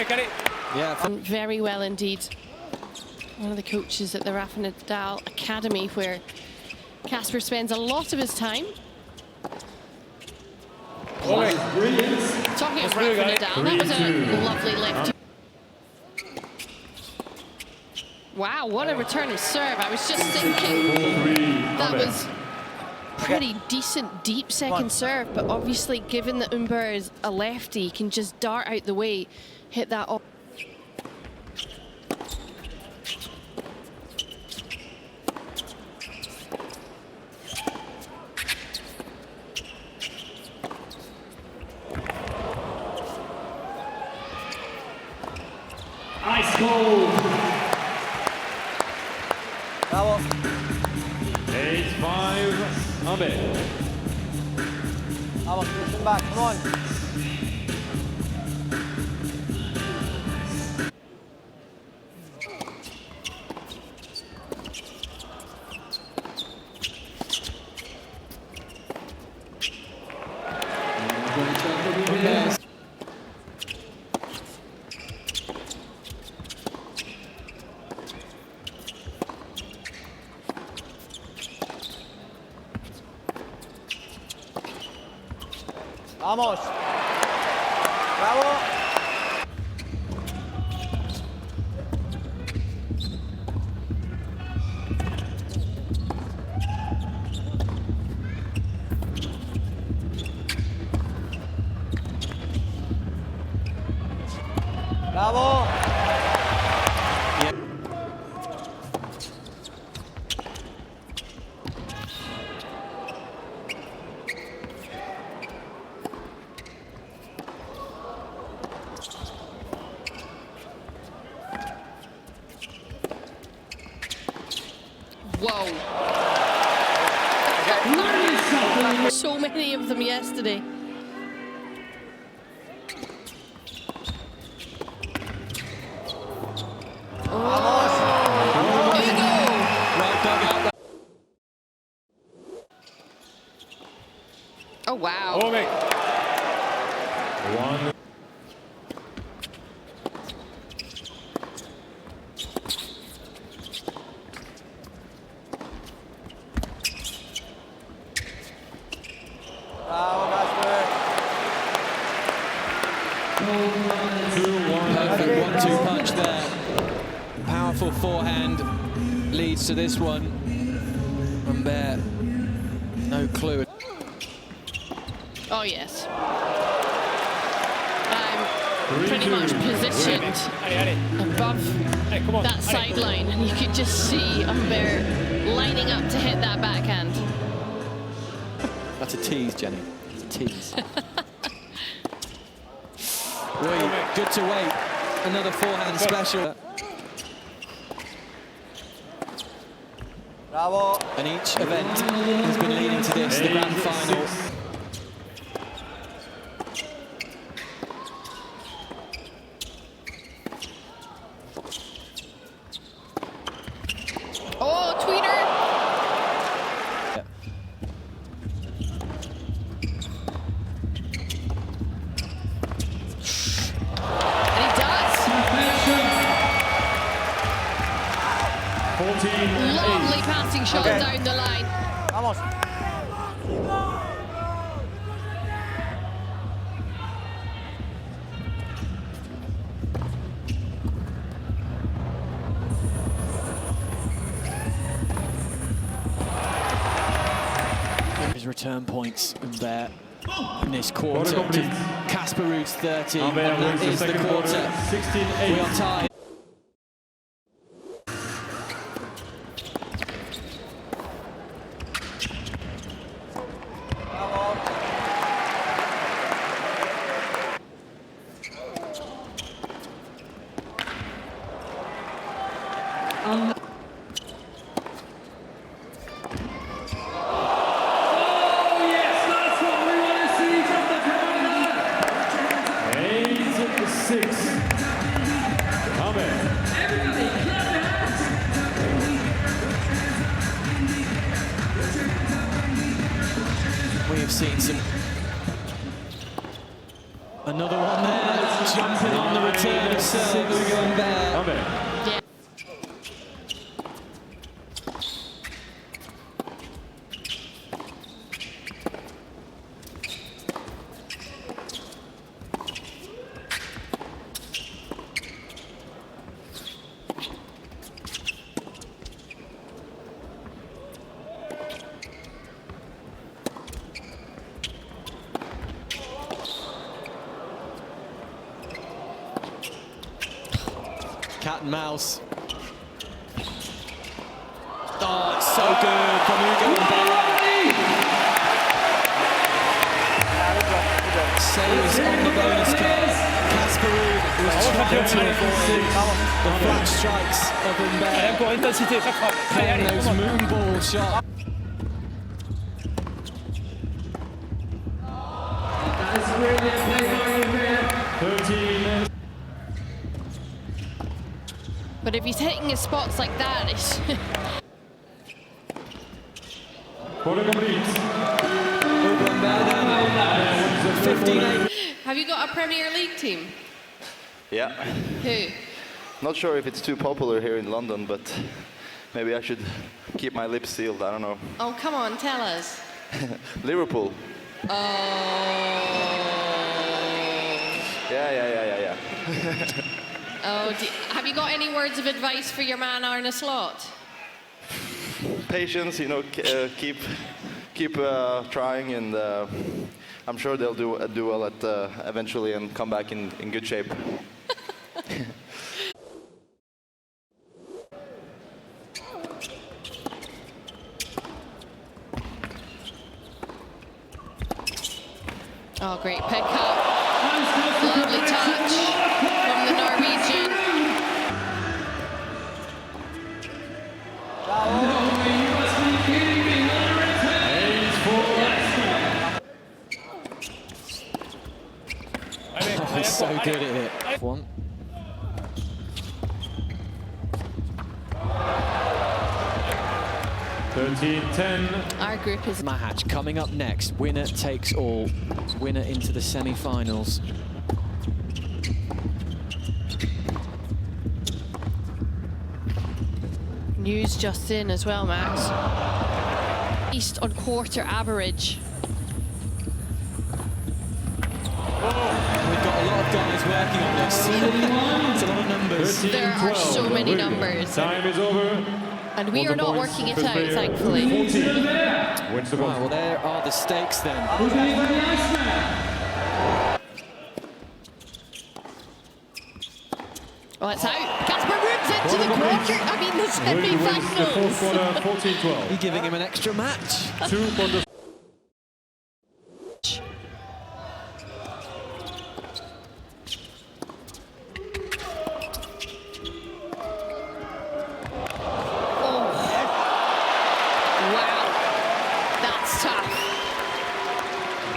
Yeah, very well indeed. One of the coaches at the Rafa Nadal Academy, where Casper spends a lot of his time. Talking of Rafa Nadal, that was a lovely lift. Wow, what a return of serve. I was just thinking that was pretty decent, deep second serve, but obviously given that Humbert is a lefty, he can just dart out the way, hit that off. Ice cold. Bravo. 8-5, Humbert. Vamos, push him back, come on. Vamos. Bravo. Bravo. Whoa. So many of them yesterday. Oh, wow. One. Bravo, Casper. perfect 1-2 punch there. Powerful forehand leads to this one. Humbert, no clue. Oh, yes. I'm pretty much positioned above that sideline, and you could just see Humbert lining up to hit that backhand. That's a tease, Jenny. It's a tease. Really good to wait. Another forehand special. Bravo. And each event has been leading to this, the grand final. Oh, tweeter! And he does. 14-8. Lovely passing shot down the line. Vamos. His return points Humbert in this quarter to Casper Ruud's 30. And that is the quarter. 16-8. We are tied. We have seen some. Another one there. jumping on the return of serve, Ruud-Humbert. Humbert. Yeah. Cat and mouse. Oh, it's so good from Ruud-Humbert. Saves on the bonus card. Casper was trying to avoid the flat strikes of Humbert. Playing those moonball shots. That's really a play by Humbert. 13. But if he's hitting his spots like that, it's Humbert 15-8. Have you got a Premier League team? Yeah. Who? Not sure if it's too popular here in London, but maybe I should keep my lips sealed. I don't know. Oh, come on, tell us. Liverpool. Oh. Yeah. Oh, have you got any words of advice for your man Arne Slot? Patience, you know, keep trying, and I'm sure they'll do well at eventually and come back in good shape. Oh, great pickup. Lovely touch from the Norwegian. Oh, he's so good at it. One. Our group is Match coming up next. Winner takes all. Winner into the semi-finals. news just in as well, Max. East on quarter average. We've got a lot of guys working on this. It's a lot of numbers. There are so many numbers. Time is over. And we are not working it out, thankfully. Wins the Right, well, there are the stakes then. Well, it's out. Casper moves into the quarter. I mean, the semi-finals. You're giving him an extra match.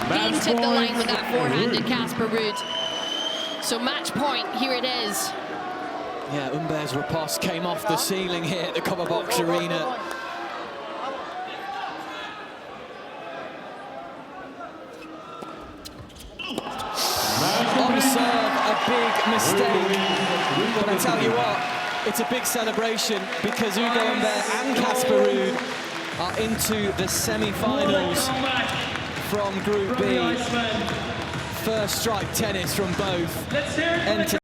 Painted the line with that four-handed Casper Ruud. So match point, here it is. Yeah, Humbert's riposte came off the ceiling here at the Copper Box Arena. On serve, a big mistake. But I tell you what, it's a big celebration because Ruud-Humbert and Casper Ruud are into the semi-finals from Group B. First strike tennis from both.